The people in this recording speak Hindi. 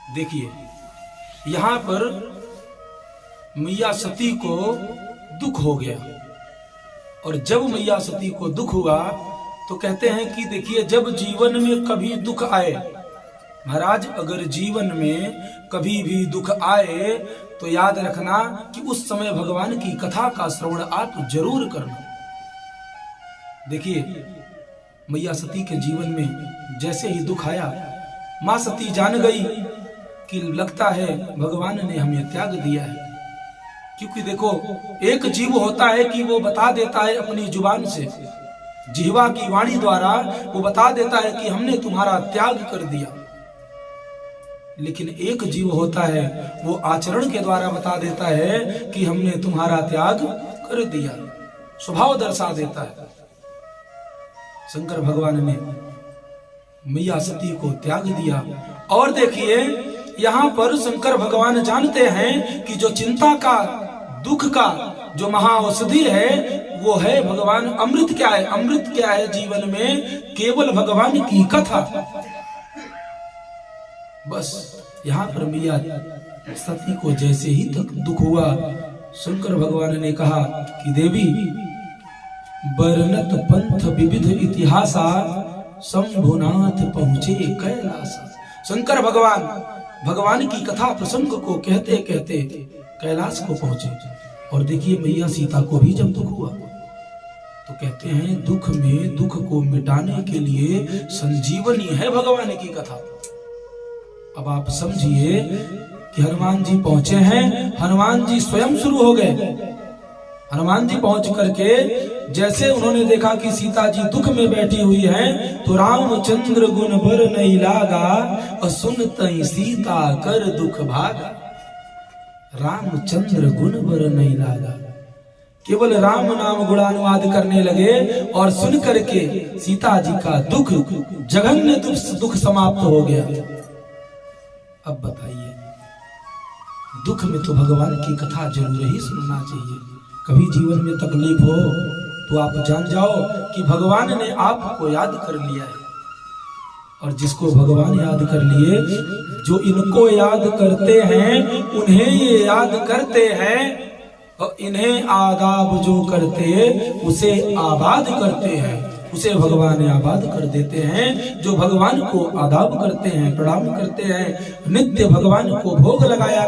देखिए, यहां पर मैया सती को दुख हो गया, और जब मैया सती को दुख हुआ तो कहते हैं कि देखिए, जब जीवन में कभी दुख आए महाराज, अगर जीवन में कभी भी दुख आए तो याद रखना कि उस समय भगवान की कथा का श्रवण आप जरूर करना। देखिए, मैया सती के जीवन में जैसे ही दुख आया, मां सती जान गई कि लगता है भगवान ने हमें त्याग दिया है। क्योंकि देखो, एक जीव होता है कि वो बता देता है अपनी जुबान से, जिह्वा की वाणी द्वारा वो बता देता है कि हमने तुम्हारा त्याग कर दिया। लेकिन एक जीव होता है, वो आचरण के द्वारा बता देता है कि हमने तुम्हारा त्याग कर दिया, स्वभाव दर्शा देता है। शंकर भगवान ने मैया सती को त्याग दिया। और देखिए, यहाँ पर शंकर भगवान जानते हैं कि जो चिंता का, दुख का जो महाऔषधि है वो है भगवान। अमृत क्या है? अमृत क्या है जीवन में? केवल भगवान की कथा। बस यहाँ पर मैया सती को जैसे ही तक दुख हुआ, शंकर भगवान ने कहा कि देवी, बरनत पंथ विविध इतिहासा, शंभुनाथ पहुंचे कैलासा। शंकर भगवान की कथा प्रसंग को कहते कहते कैलाश को पहुंचे। और देखिए, मैया सीता को भी जब दुख हुआ तो कहते हैं, दुख में दुख को मिटाने के लिए संजीवनी है भगवान की कथा। अब आप समझिए कि हनुमान जी पहुंचे हैं, हनुमान जी स्वयं शुरू हो गए। हनुमान जी पहुंच करके जैसे उन्होंने देखा कि सीता जी दुख में बैठी हुई हैं, तो रामचंद्र गुण बर नहीं लागा, और सुनतई सीता कर दुख भागा। रामचंद्र गुण बर नहीं लागा, केवल राम नाम गुणानुवाद करने लगे, और सुन करके सीता जी का दुख, जघन्य दुख समाप्त हो गया। अब बताइए, दुख में तो भगवान की कथा जरूर ही सुनना चाहिए। कभी जीवन में तकलीफ हो तो आप जान जाओ कि भगवान ने आपको याद कर लिया है। और जिसको भगवान याद कर लिए, जो इनको याद करते हैं उन्हें ये याद करते हैं, और इन्हें आदाब जो करते उसे आबाद करते हैं। उसे भगवान आबाद कर देते हैं। जो भगवान को आदाब करते हैं, प्रणाम करते हैं, नित्य भगवान को भोग लगाया